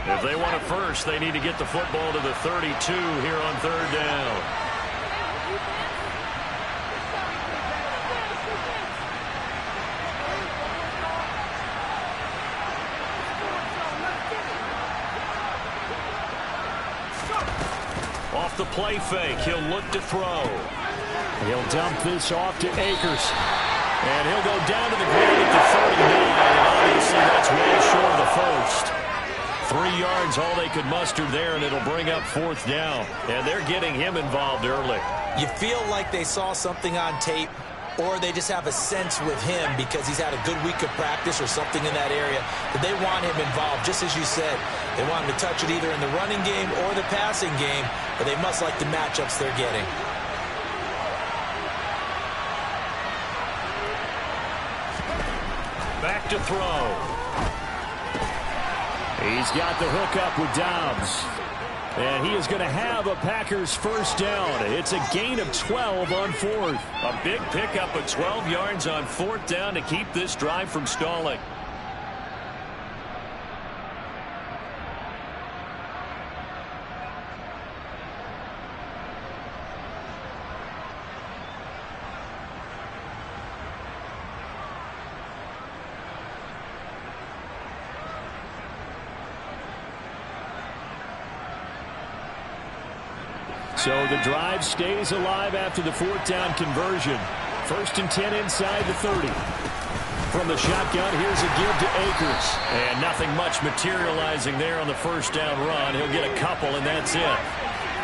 If they want it first, they need to get the football to the 32 here on third down. Off the play fake, he'll look to throw. He'll dump this off to Akers. And he'll go down to the ground at the 39, and obviously that's way short of the first. 3 yards, all they could muster there, and it'll bring up fourth down. And they're getting him involved early. You feel like they saw something on tape, or they just have a sense with him because he's had a good week of practice or something in that area that they want him involved, just as you said. They want him to touch it either in the running game or the passing game, but they must like the matchups they're getting. Back to throw. He's got the hook up with Dobbs. And he is going to have a Packers first down. It's a gain of 12 on fourth. A big pickup of 12 yards on fourth down to keep this drive from stalling. So the drive stays alive after the fourth down conversion. First and 10 inside the 30. From the shotgun, here's a give to Akers. And nothing much materializing there on the first down run. He'll get a couple, and that's it.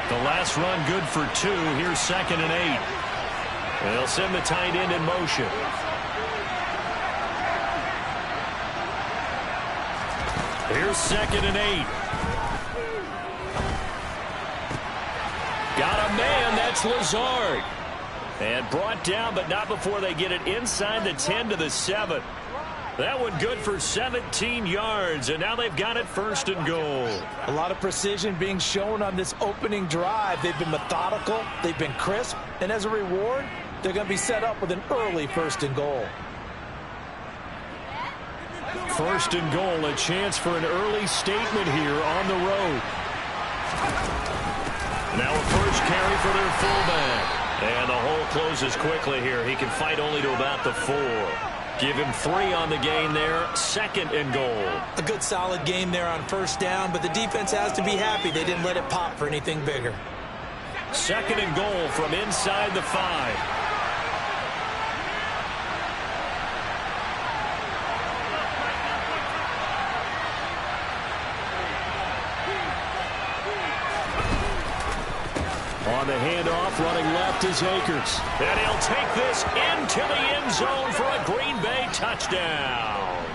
The last run good for 2. Here's 2nd and 8. And they'll send the tight end in motion. Here's 2nd and 8. Got a man, that's Lazard. And brought down, but not before they get it inside the 10 to the 7. That one good for 17 yards, and now they've got it first and goal. A lot of precision being shown on this opening drive. They've been methodical, they've been crisp, and as a reward, they're going to be set up with an early first and goal. First and goal, a chance for an early statement here on the road. Now a first carry for their fullback. And the hole closes quickly here. He can fight only to about the 4. Give him 3 on the gain there. 2nd and goal. A good solid game there on first down, but the defense has to be happy they didn't let it pop for anything bigger. 2nd and goal from inside the 5. On the handoff, running left is Akers. And he'll take this into the end zone for a Green Bay touchdown.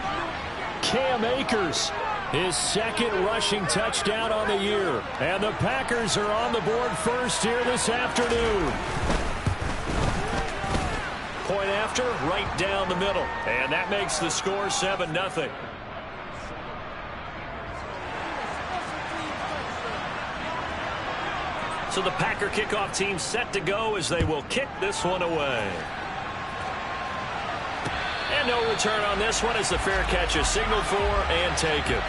Cam Akers, his 2nd rushing touchdown on the year. And the Packers are on the board first here this afternoon. Point after, right down the middle. And that makes the score 7-0. So the Packer kickoff team set to go as they will kick this one away. And no return on this one as the fair catch is signaled for and taken.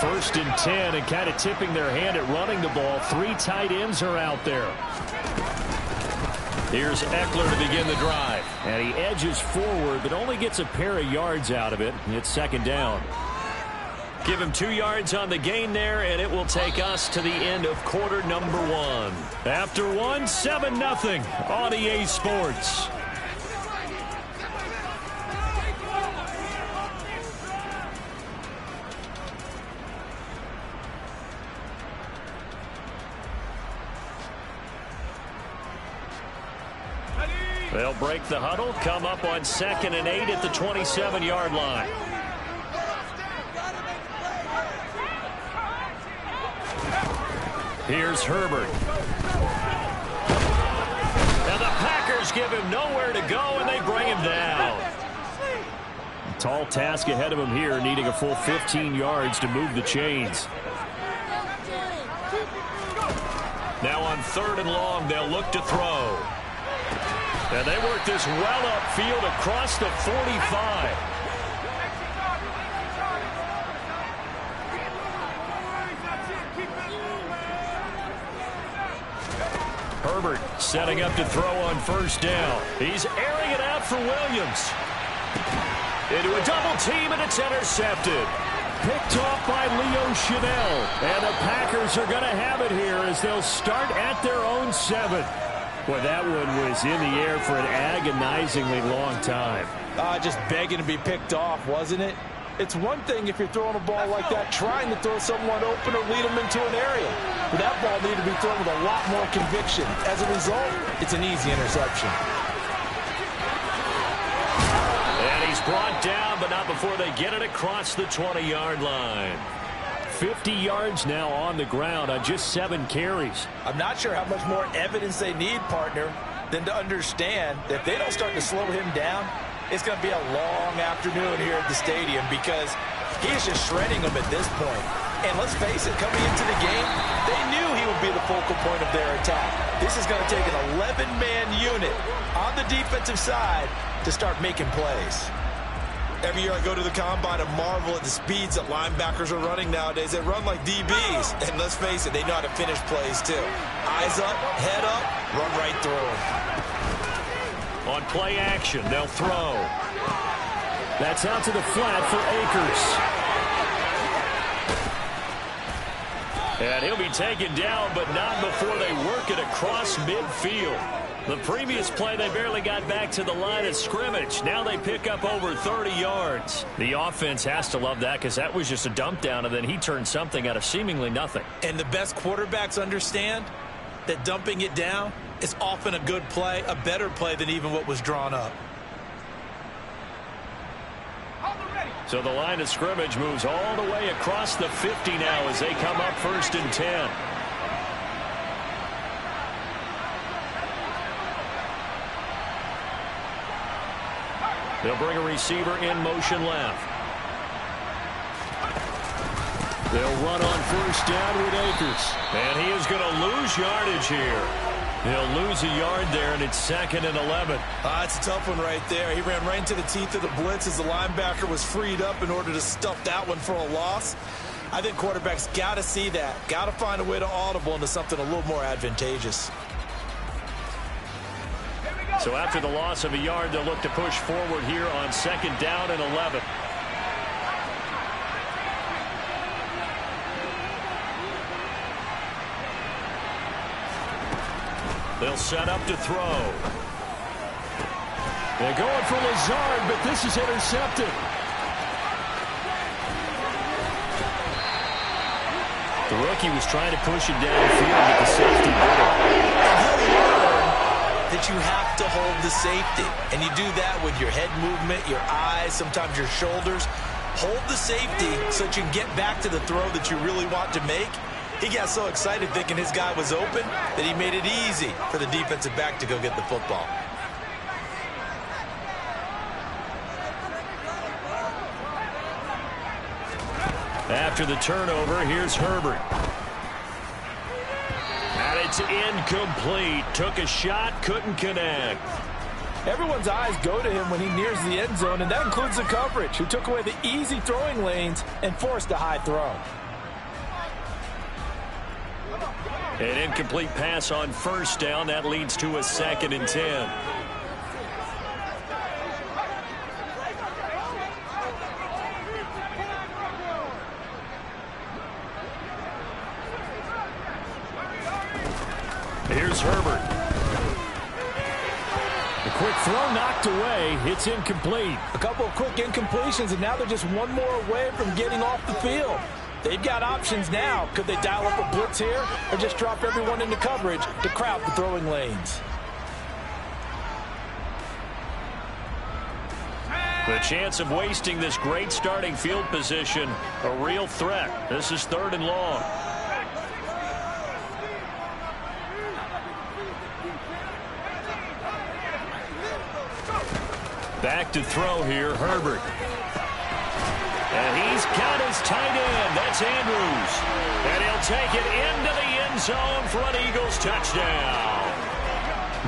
First and 10, and kind of tipping their hand at running the ball. 3 tight ends are out there. Here's Eckler to begin the drive. And he edges forward, but only gets a pair of yards out of it. It's 2nd down. Give him 2 yards on the gain there, and it will take us to the end of quarter number 1. After 1, 7-0 on EA Sports. They'll break the huddle, come up on 2nd and 8 at the 27-yard line. Here's Herbert. And the Packers give him nowhere to go, and they bring him down. Tall task ahead of him here, needing a full 15 yards to move the chains. Now on 3rd and long, they'll look to throw. And they work this well upfield across the 45. Herbert setting up to throw on 1st down. He's airing it out for Williams. Into a double team, and it's intercepted. Picked off by Leo Chanel. And the Packers are going to have it here as they'll start at their own 7. Boy, that one was in the air for an agonizingly long time. Just begging to be picked off, wasn't it? It's one thing if you're throwing a ball like that, trying to throw someone open or lead them into an area. But that ball needed to be thrown with a lot more conviction. As a result, it's an easy interception. And he's brought down, but not before they get it across the 20-yard line. 50 yards now on the ground on just 7 carries. I'm not sure how much more evidence they need, partner, than to understand that if they don't start to slow him down, it's going to be a long afternoon here at the stadium because he is just shredding them at this point. And let's face it, coming into the game, they knew he would be the focal point of their attack. This is going to take an 11-man unit on the defensive side to start making plays. Every year I go to the combine and marvel at the speeds that linebackers are running nowadays. They run like DBs. And let's face it, they know how to finish plays too. Eyes up, head up, run right through them. On play action, they'll throw. That's out to the flat for Akers. And he'll be taken down, but not before they work it across midfield. The previous play, they barely got back to the line of scrimmage. Now they pick up over 30 yards. The offense has to love that because that was just a dump down, and then he turned something out of seemingly nothing. And the best quarterbacks understand that dumping it down is often a good play, a better play than even what was drawn up. So the line of scrimmage moves all the way across the 50 now as they come up 1st and 10. They'll bring a receiver in motion left. They'll run on 1st down with Akers. And he is going to lose yardage here. He'll lose a yard there, and it's 2nd and 11. It's a tough one right there. He ran right into the teeth of the blitz as the linebacker was freed up in order to stuff that one for a loss. I think quarterbacks got to see that. Got to find a way to audible into something a little more advantageous. So after the loss of a yard, they'll look to push forward here on 2nd down and 11. They'll set up to throw. They're going for Lazard, but this is intercepted. The rookie was trying to push it downfield, but the safety did it. That you have to hold the safety. And you do that with your head movement, your eyes, sometimes your shoulders. Hold the safety so that you can get back to the throw that you really want to make. He got so excited thinking his guy was open that he made it easy for the defensive back to go get the football. After the turnover, here's Herbert. And it's incomplete. Took a shot, couldn't connect. Everyone's eyes go to him when he nears the end zone, and that includes the coverage, who took away the easy throwing lanes and forced a high throw. An incomplete pass on 1st down. That leads to a 2nd and 10. Here's Herbert. The quick throw knocked away. It's incomplete. A couple of quick incompletions, and now they're just one more away from getting off the field. They've got options now. Could they dial up a blitz here or just drop everyone into coverage to crowd the throwing lanes? The chance of wasting this great starting field position, a real threat. This is 3rd and long. Back to throw here, Herbert. And he's got his tight end. That's Andrews. And he'll take it into the end zone for an Eagles touchdown.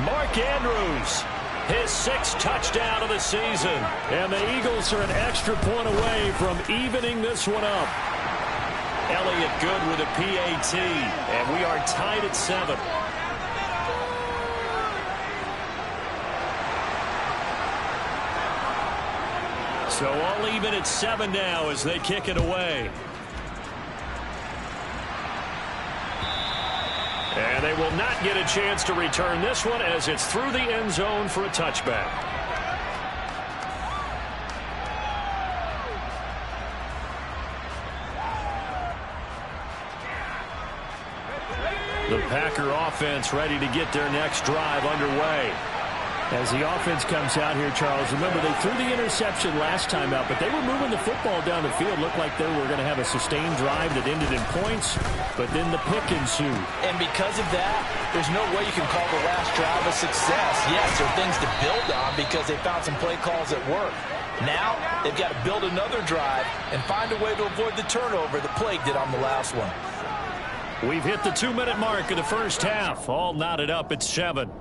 Mark Andrews, his 6th touchdown of the season. And the Eagles are an extra point away from evening this one up. Elliott good with a PAT. And we are tied at 7. So all even at 7 now as they kick it away. And they will not get a chance to return this one as it's through the end zone for a touchback. The Packer offense ready to get their next drive underway. As the offense comes out here, Charles, remember they threw the interception last time out, but they were moving the football down the field. Looked like they were going to have a sustained drive that ended in points, but then the pick ensued. And because of that, there's no way you can call the last drive a success. Yes, there are things to build on because they found some play calls that work. Now, they've got to build another drive and find a way to avoid the turnover the Plague did on the last one. We've hit the 2-minute mark of the first half. All knotted up at 7.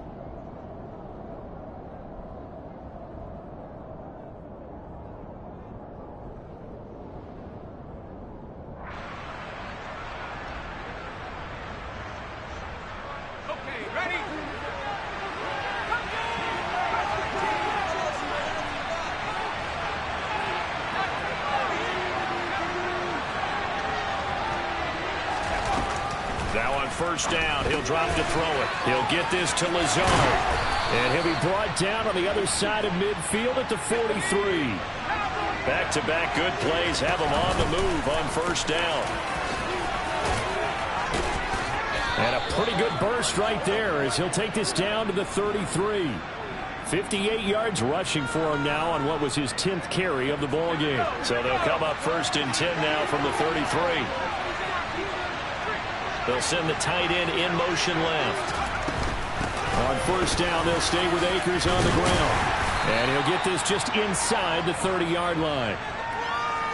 Now on first down, he'll drop to throw it. He'll get this to Lazard. And he'll be brought down on the other side of midfield at the 43. Back-to-back good plays have him on the move on first down. And a pretty good burst right there as he'll take this down to the 33. 58 yards rushing for him now on what was his 10th carry of the ball game. So they'll come up 1st and 10 now from the 33. They'll send the tight end in motion left. On first down, they'll stay with Akers on the ground. And he'll get this just inside the 30-yard line.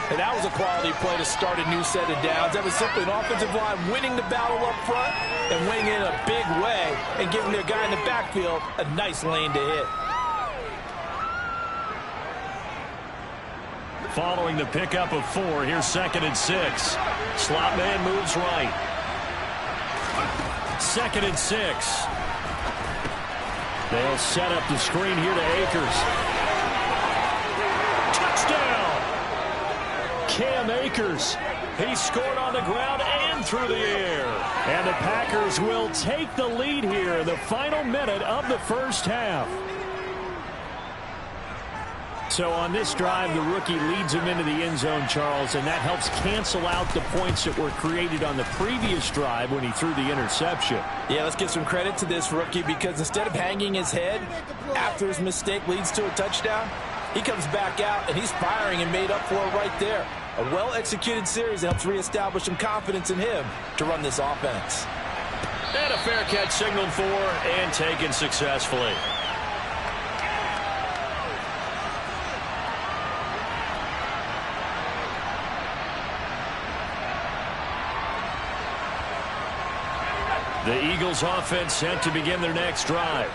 And that was a quality play to start a new set of downs. That was simply an offensive line winning the battle up front and winning in a big way and giving their guy in the backfield a nice lane to hit. Following the pickup of 4, here's 2nd and 6. Slot man moves right. 2nd and 6. They'll set up the screen here to Akers. Touchdown! Cam Akers. He scored on the ground and through the air. And the Packers will take the lead here in the final minute of the first half. So on this drive, the rookie leads him into the end zone, Charles, and that helps cancel out the points that were created on the previous drive when he threw the interception. Yeah, let's give some credit to this rookie because instead of hanging his head after his mistake leads to a touchdown, he comes back out and he's firing and made up for it right there. A well-executed series helps reestablish some confidence in him to run this offense. And a fair catch signaled for and taken successfully. The Eagles offense set to begin their next drive.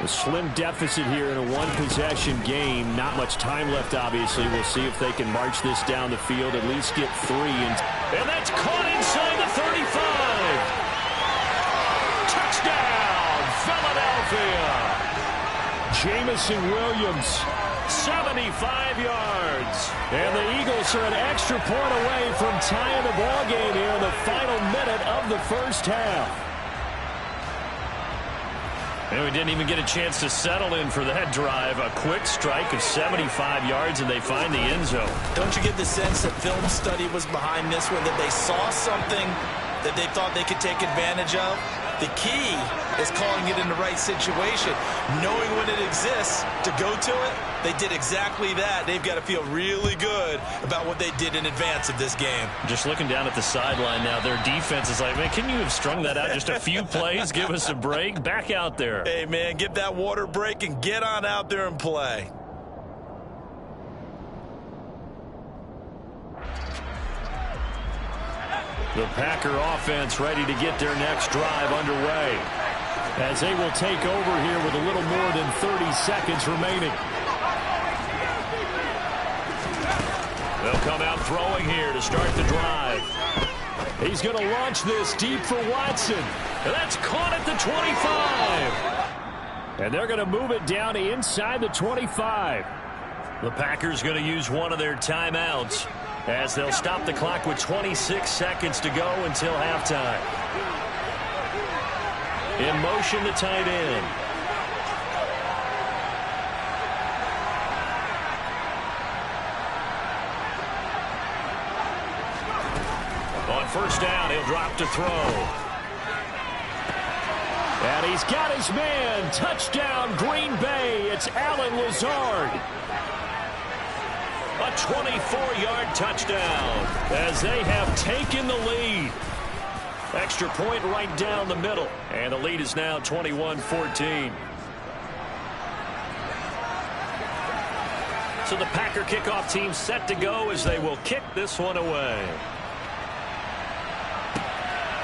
A slim deficit here in a one-possession game. Not much time left, obviously. We'll see if they can march this down the field, at least get 3. And that's caught inside the 35. Touchdown, Philadelphia. Jamison Williams, 75 yards. And the Eagles are an extra point away from tying the ball game here in the final minute of the first half. And we didn't even get a chance to settle in for that drive. A quick strike of 75 yards, and they find the end zone. Don't you get the sense that film study was behind this one, that they saw something that they thought they could take advantage of? The key is calling it in the right situation. Knowing when it exists to go to it, they did exactly that. They've got to feel really good about what they did in advance of this game. Just looking down at the sideline now, their defense is like, man, can you have strung that out just a few plays? Give us a break. Back out there. Hey, man, give that water break and get on out there and play. The Packer offense ready to get their next drive underway as they will take over here with a little more than 30 seconds remaining. They'll come out throwing here to start the drive. He's going to launch this deep for Watson. And that's caught at the 25. And they're going to move it down inside the 25. The Packers going to use one of their timeouts as they'll stop the clock with 26 seconds to go until halftime. In motion, the tight end. On first down, he'll drop to throw. And he's got his man. Touchdown, Green Bay. It's Allen Lazard. A 24-yard touchdown as they have taken the lead. Extra point right down the middle. And the lead is now 21-14. So the Packer kickoff team set to go as they will kick this one away.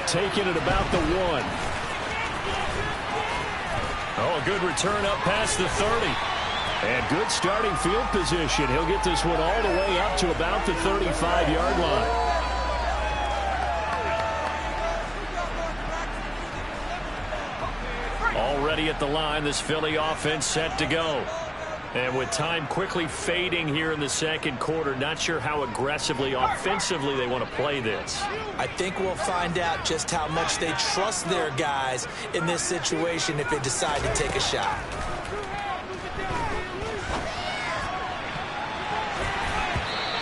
Taking it about the 1. Oh, a good return up past the 30. And good starting field position. He'll get this one all the way up to about the 35-yard line. Already at the line, this Philly offense set to go. And with time quickly fading here in the second quarter, not sure how aggressively, offensively they want to play this. I think we'll find out just how much they trust their guys in this situation if they decide to take a shot.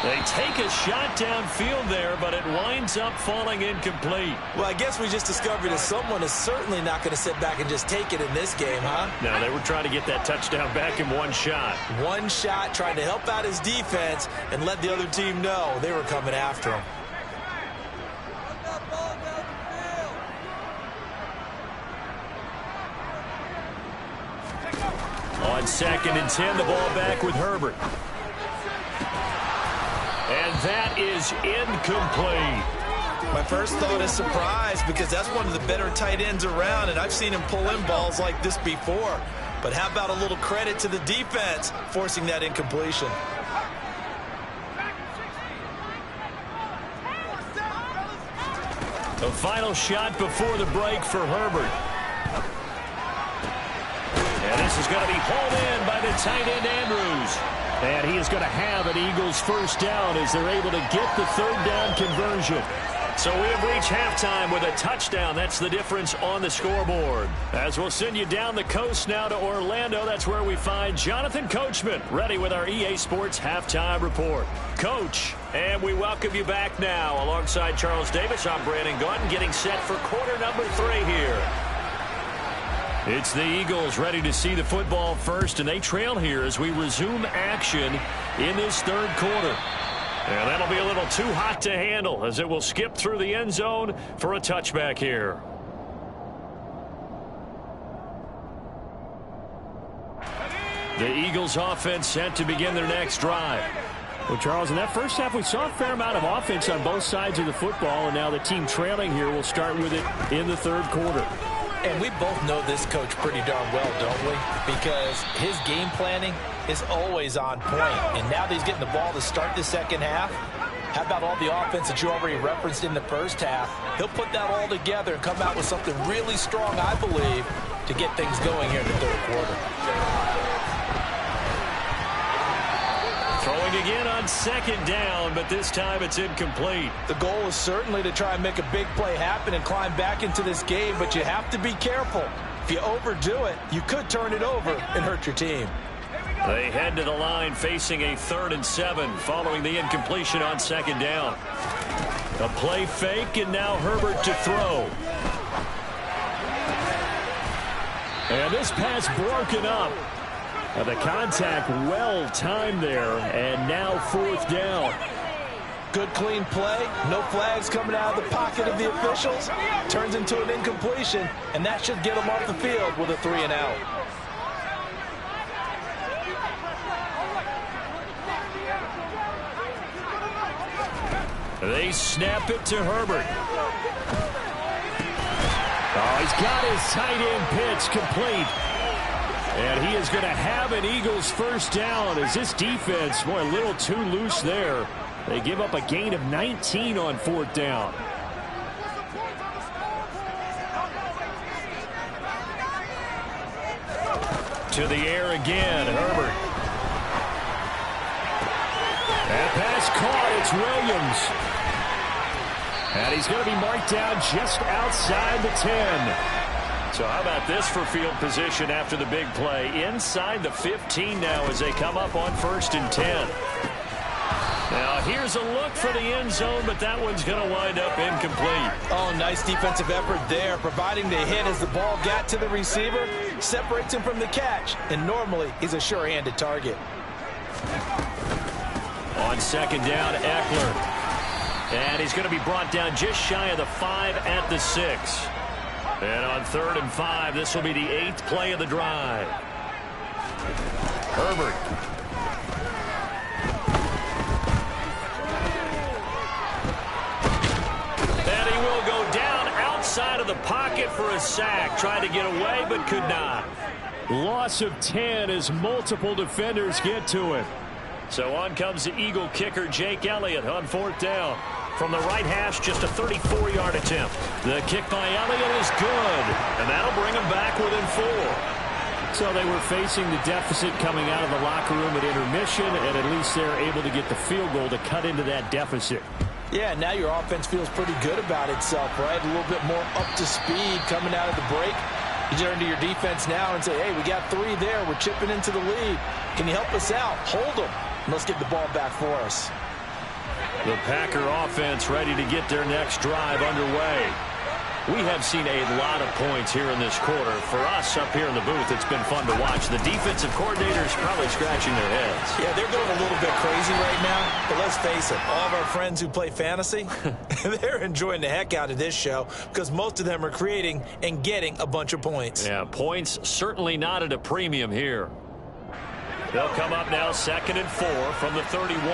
They take a shot downfield there, but it winds up falling incomplete. Well, I guess we just discovered that someone is certainly not going to sit back and just take it in this game, huh? No, they were trying to get that touchdown back in one shot. One shot, trying to help out his defense and let the other team know they were coming after him. On 2nd and 10, the ball back with Herbert. And that is incomplete. My first thought is surprise because that's one of the better tight ends around, and I've seen him pull in balls like this before. But how about a little credit to the defense forcing that incompletion? The final shot before the break for Herbert. And this is going to be hauled in by the tight end Andrews. And he is going to have an Eagles first down as they're able to get the third down conversion. So we have reached halftime with a touchdown. That's the difference on the scoreboard. As we'll send you down the coast now to Orlando, that's where we find Jonathan Coachman ready with our EA Sports Halftime Report. Coach, and we welcome you back now. Alongside Charles Davis, I'm Brandon Gaudin getting set for quarter number 3 here. It's the Eagles ready to see the football first, and they trail here as we resume action in this third quarter. And that'll be a little too hot to handle as it will skip through the end zone for a touchback here. The Eagles offense set to begin their next drive. Well, Charles, in that first half, we saw a fair amount of offense on both sides of the football, and now the team trailing here will start with it in the third quarter. And we both know this coach pretty darn well, don't we? Because his game planning is always on point. And now that he's getting the ball to start the second half, how about all the offense that you already referenced in the first half? He'll put that all together and come out with something really strong, I believe, to get things going here in the third quarter. Throwing again on second down, but this time it's incomplete. The goal is certainly to try and make a big play happen and climb back into this game, but you have to be careful. If you overdo it, you could turn it over and hurt your team. They head to the line facing a 3rd and 7 following the incompletion on second down. A play fake, and now Herbert to throw. And this pass broken up. The contact well timed there, and now 4th down. Good clean play. No flags coming out of the pocket of the officials. Turns into an incompletion, and that should get them off the field with a 3-and-out. They snap it to Herbert. Oh, he's got his tight end pitch complete. And he is going to have an Eagles first down as this defense, boy, a little too loose there. They give up a gain of 19 on 4th down. To the air again, Herbert. That pass caught, it's Williams. And he's going to be marked down just outside the 10. So how about this for field position after the big play? Inside the 15 now as they come up on 1st and 10. Now here's a look for the end zone, but that one's going to wind up incomplete. Oh, nice defensive effort there, providing the hit as the ball got to the receiver, separates him from the catch, and normally he's a sure-handed target. On 2nd down, Eckler. And he's going to be brought down just shy of the 5 at the 6. And on 3rd and 5, this will be the 8th play of the drive. Herbert. And he will go down outside of the pocket for a sack. Tried to get away, but could not. Loss of 10 as multiple defenders get to it. So on comes the Eagle kicker, Jake Elliott, on 4th down. From the right hash, just a 34-yard attempt. The kick by Elliott is good, and that'll bring them back within 4. So they were facing the deficit coming out of the locker room at intermission, and at least they're able to get the field goal to cut into that deficit. Yeah, now your offense feels pretty good about itself, right? A little bit more up to speed coming out of the break. You turn to your defense now and say, hey, we got 3 there. We're chipping into the lead. Can you help us out? Hold them. Let's get the ball back for us. The Packer offense ready to get their next drive underway. We have seen a lot of points here in this quarter. For us up here in the booth, it's been fun to watch. The defensive coordinators probably scratching their heads. Yeah, they're going a little bit crazy right now. But let's face it, all of our friends who play fantasy, they're enjoying the heck out of this show because most of them are creating and getting a bunch of points. Yeah, points certainly not at a premium here. They'll come up now 2nd and 4 from the 31.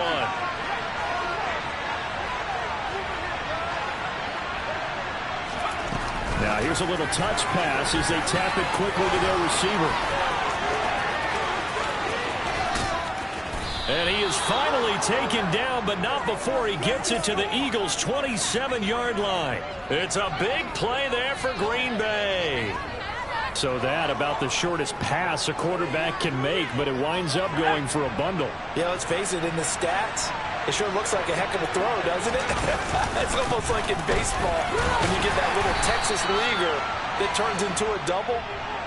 Now here's a little touch pass as they tap it quickly to their receiver. And he is finally taken down, but not before he gets it to the Eagles' 27-yard line. It's a big play there for Green Bay. So that about the shortest pass a quarterback can make, but it winds up going for a bundle. Yeah, let's face it, in the stats, it sure looks like a heck of a throw, doesn't it? It's almost like in baseball when you get that little Texas leaguer that turns into a double.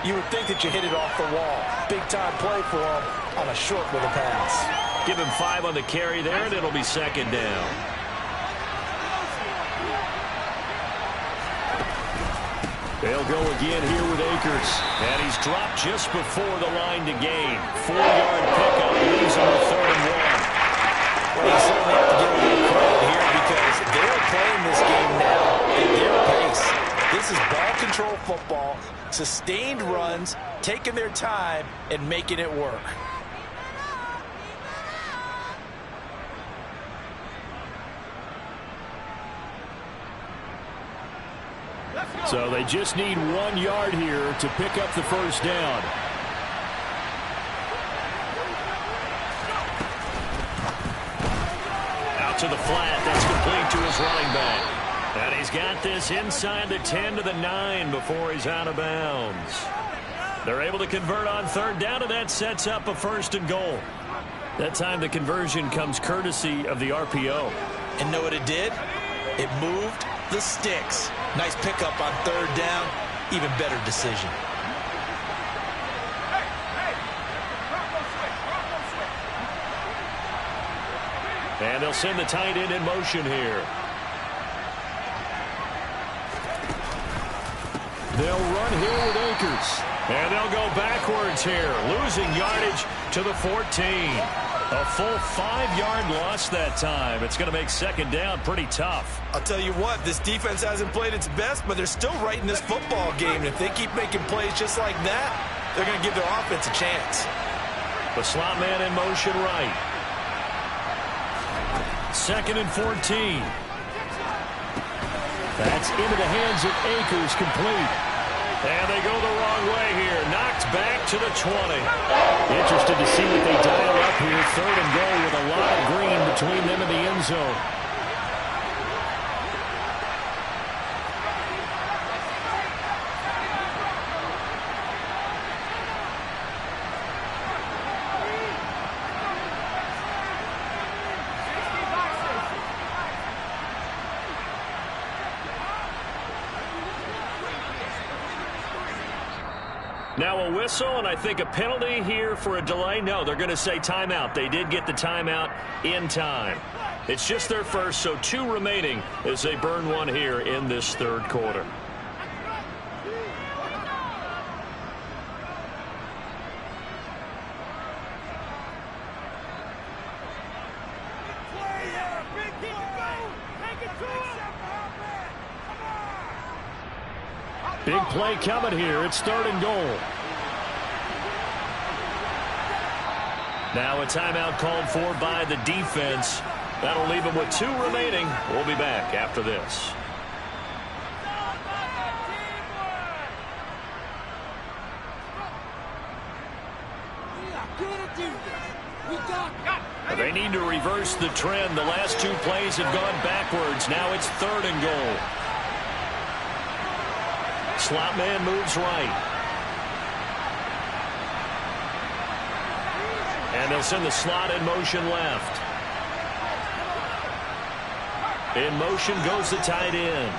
You would think that you hit it off the wall. Big-time play for him on a short with a pass. Give him 5 on the carry there, and it'll be 2nd down. They'll go again here with Akers. And he's dropped just before the line to gain. 4-yard pickup leaves him with 3rd and 1. Well, you certainly have to give them a little credit here because they're playing this game now at their pace. This is ball control football, sustained runs, taking their time, and making it work. So they just need 1 yard here to pick up the first down. Out to the flat. That's complete to his running back. And he's got this inside the 10 to the 9 before he's out of bounds. They're able to convert on 3rd down, and that sets up a 1st and goal. That time the conversion comes courtesy of the RPO. And know what it did? It moved the sticks. Nice pickup on 3rd down. Even better decision. And they'll send the tight end in motion here. They'll run here with Akers. And they'll go backwards here, losing yardage to the 14. A full 5-yard loss that time. It's going to make second down pretty tough. I'll tell you what, this defense hasn't played its best, but they're still right in this football game. And if they keep making plays just like that, they're going to give their offense a chance. The slot man in motion right. 2nd and 14. That's into the hands of Akers, complete. And they go the wrong way here. Knocked back to the 20. Interested to see what they dial up here. 3rd and goal with a lot of green between them and the end zone. Now a whistle, and I think a penalty here for a delay. No, they're going to say timeout. They did get the timeout in time. It's just their first, so 2 remaining as they burn one here in this 3rd quarter. Big play coming here. It's 3rd and goal. Now a timeout called for by the defense. That'll leave them with 2 remaining. We'll be back after this. They need to reverse the trend. The last 2 plays have gone backwards. Now it's 3rd and goal. Slot man moves right. And they'll send the slot in motion left. In motion goes the tight end.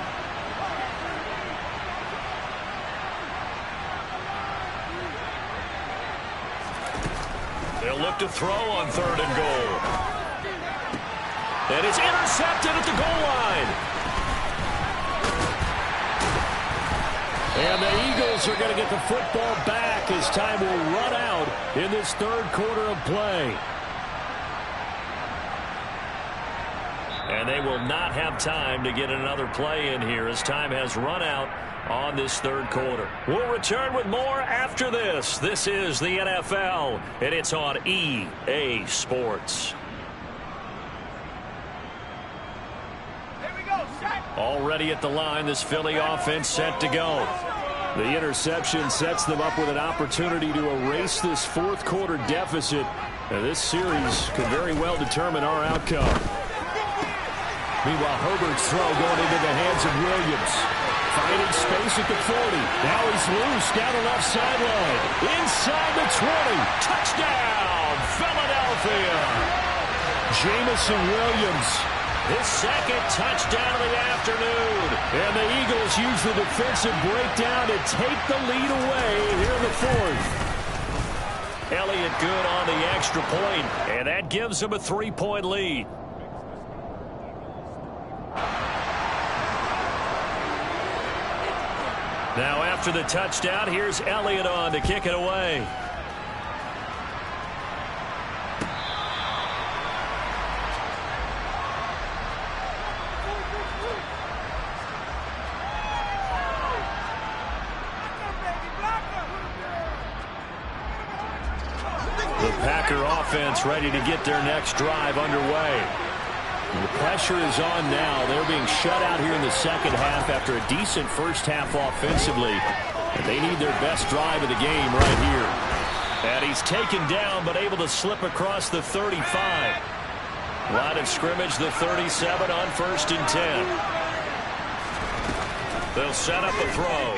They'll look to throw on 3rd and goal. And it's intercepted at the goal line. And the Eagles are going to get the football back as time will run out in this 3rd quarter of play. And they will not have time to get another play in here as time has run out on this 3rd quarter. We'll return with more after this. This is the NFL, and it's on EA Sports. Already at the line, this Philly offense set to go. The interception sets them up with an opportunity to erase this 4th quarter deficit. And this series could very well determine our outcome. Meanwhile, Herbert's throw going into the hands of Williams. Finding space at the 40. Now he's loose down the left sideline. Inside the 20. Touchdown, Philadelphia. Jamison Williams. His 2nd touchdown of the afternoon. And the Eagles use the defensive breakdown to take the lead away here in the 4th. Elliott good on the extra point, and that gives them a 3-point lead. Now after the touchdown, here's Elliott on to kick it away. Offense ready to get their next drive underway. The pressure is on now. They're being shut out here in the 2nd half after a decent first half offensively. And they need their best drive of the game right here. And he's taken down but able to slip across the 35. Line of scrimmage, the 37 on 1st and 10. They'll set up a throw.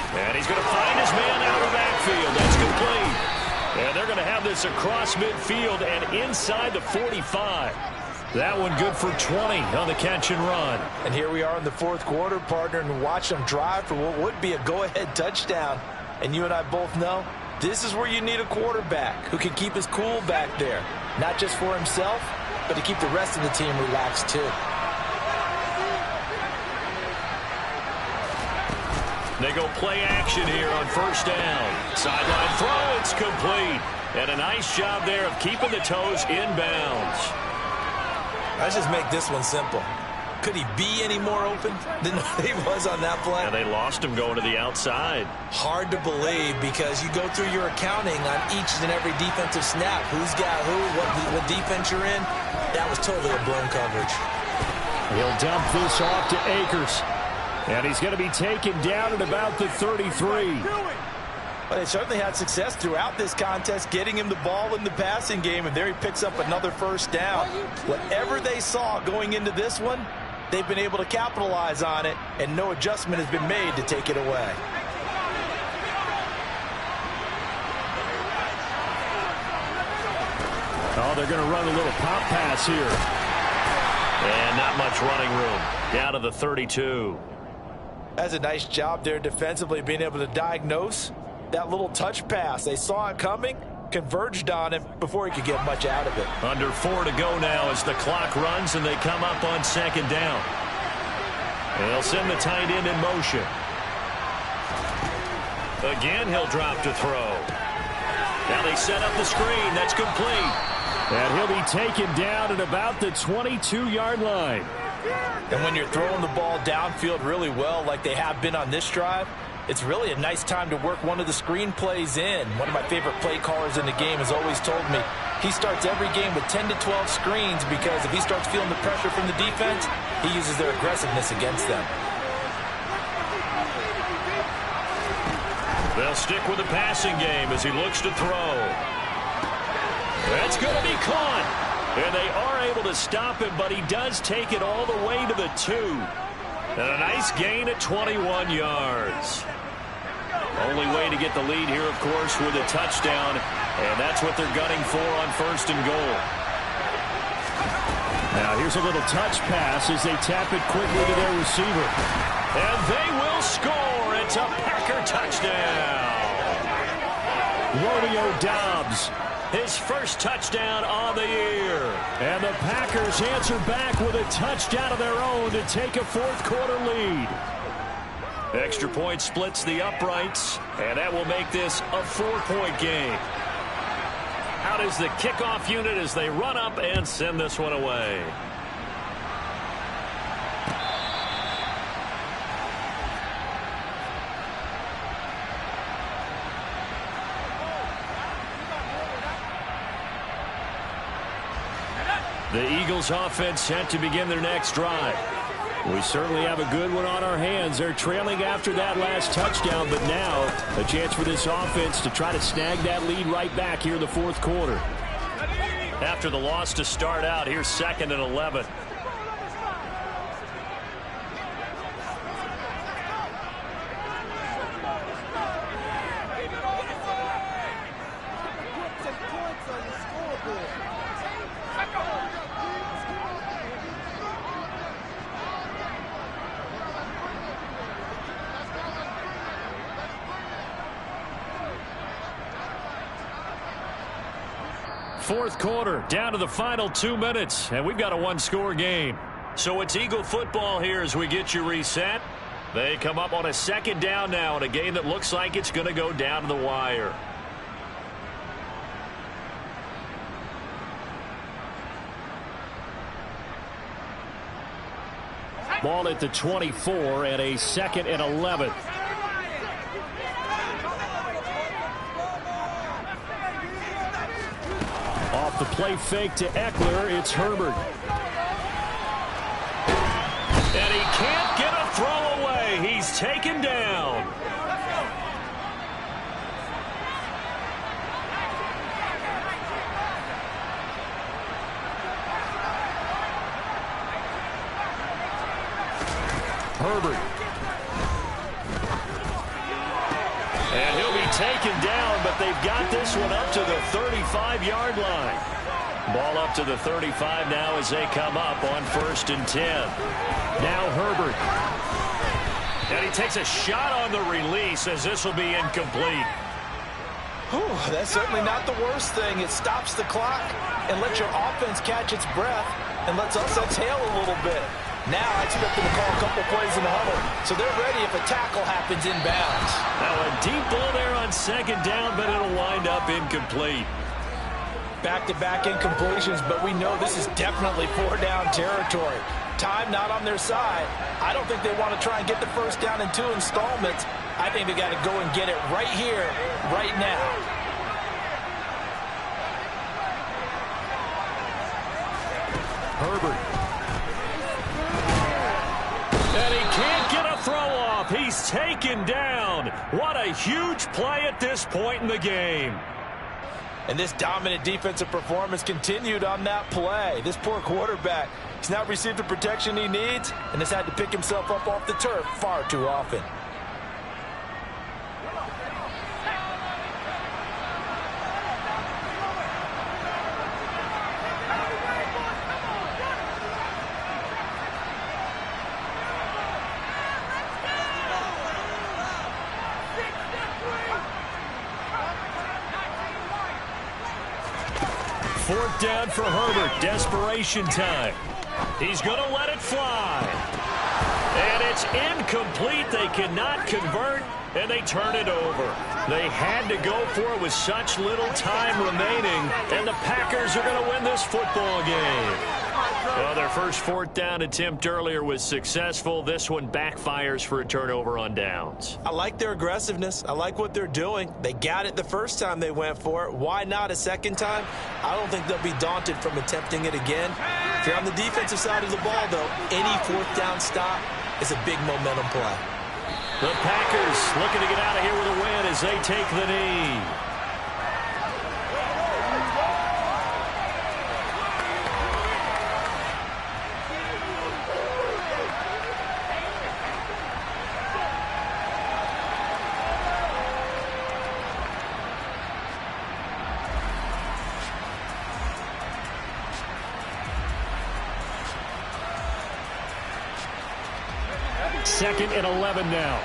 And he's going to find his man out of the backfield. That's complete. And they're going to have this across midfield and inside the 45. That one good for 20 on the catch and run. And here we are in the 4th quarter, partner, and watch them drive for what would be a go-ahead touchdown. And you and I both know this is where you need a quarterback who can keep his cool back there. Not just for himself, but to keep the rest of the team relaxed too. go play action here on first down. Sideline throw, it's complete. And a nice job there of keeping the toes in bounds. Let's just make this one simple. Could he be any more open than he was on that play? And they lost him going to the outside. Hard to believe because you go through your accounting on each and every defensive snap. Who's got who, what defense you're in. That was totally a blown coverage. He'll dump this off to Akers. And he's going to be taken down at about the 33. But they certainly had success throughout this contest, getting him the ball in the passing game, and there he picks up another first down. Whatever they saw going into this one, they've been able to capitalize on it, and no adjustment has been made to take it away. Oh, they're going to run a little pop pass here. And not much running room. Down to the 32. That's a nice job there defensively, being able to diagnose that little touch pass. They saw it coming, converged on him before he could get much out of it. Under 4 to go now as the clock runs and they come up on second down. And they'll send the tight end in motion. Again, he'll drop to throw. Now they set up the screen. That's complete. And he'll be taken down at about the 22-yard line. And when you're throwing the ball downfield really well like they have been on this drive, it's really a nice time to work one of the screen plays in. One of my favorite play callers in the game has always told me he starts every game with 10 to 12 screens because if he starts feeling the pressure from the defense, he uses their aggressiveness against them. They'll stick with the passing game as he looks to throw. That's going to be caught. And they are able to stop him, but he does take it all the way to the 2. And a nice gain at 21 yards. Only way to get the lead here, of course, with a touchdown. And that's what they're gunning for on first and goal. Now here's a little touch pass as they tap it quickly to their receiver. And they will score. It's a Packer touchdown. Romeo Doubs, his first touchdown on the year. And the Packers answer back with a touchdown of their own to take a fourth-quarter lead. Extra point splits the uprights, and that will make this a 4-point game. Out is the kickoff unit as they run up and send this one away. The Eagles offense set to begin their next drive. We certainly have a good one on our hands. They're trailing after that last touchdown, but now a chance for this offense to try to snag that lead right back here in the fourth quarter. After the loss to start out, here's 2nd and 11. Fourth quarter, down to the final 2 minutes, and we've got a one-score game. So it's Eagle football here as we get you reset. They come up on a second down now in a game that looks like it's going to go down to the wire. Ball at the 24 and a 2nd and 11. Off the play fake to Eckler, it's Herbert. And he can't get a throw away. He's taken down. Herbert. And he'll be taken down, but they've got this one up to the 35-yard line. Ball up to the 35 now as they come up on 1st and 10. Now Herbert. And he takes a shot on the release as this will be incomplete. Whew, that's certainly not the worst thing. It stops the clock and lets your offense catch its breath and lets us exhale a little bit. Now I expect them to call a couple plays in the huddle, so they're ready if a tackle happens inbounds. Now a deep ball there on second down, but it'll wind up incomplete. Back-to-back incompletions, but we know this is definitely four-down territory. Time not on their side. I don't think they want to try and get the first down in 2 installments. I think they got to go and get it right here, right now. Herbert. And he can't get a throw off. He's taken down. What a huge play at this point in the game. And this dominant defensive performance continued on that play. This poor quarterback, he's not received the protection he needs and has had to pick himself up off the turf far too often. Fourth down for Herbert. Desperation time. He's going to let it fly. And it's incomplete. They cannot convert, and they turn it over. They had to go for it with such little time remaining, and the Packers are going to win this football game. Well, their first fourth down attempt earlier was successful. This one backfires for a turnover on downs. I like their aggressiveness. I like what they're doing. They got it the first time they went for it. Why not a second time? I don't think they'll be daunted from attempting it again. If you're on the defensive side of the ball, though, any fourth down stop is a big momentum play. The Packers looking to get out of here with a win as they take the knee. Second and 11 now.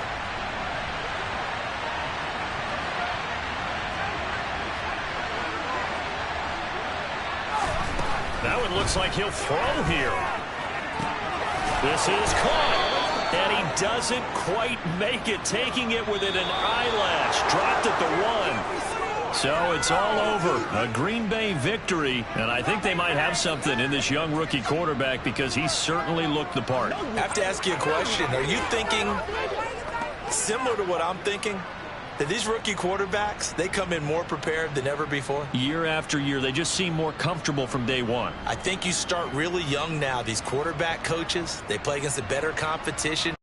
That one looks like he'll throw here. This is caught. And he doesn't quite make it, taking it within an eyelash. Dropped at the 1. So it's all over. A Green Bay victory, and I think they might have something in this young rookie quarterback because he certainly looked the part. I have to ask you a question. Are you thinking similar to what I'm thinking? That these rookie quarterbacks, they come in more prepared than ever before? Year after year, they just seem more comfortable from day one. I think you start really young now. These quarterback coaches, they play against a better competition.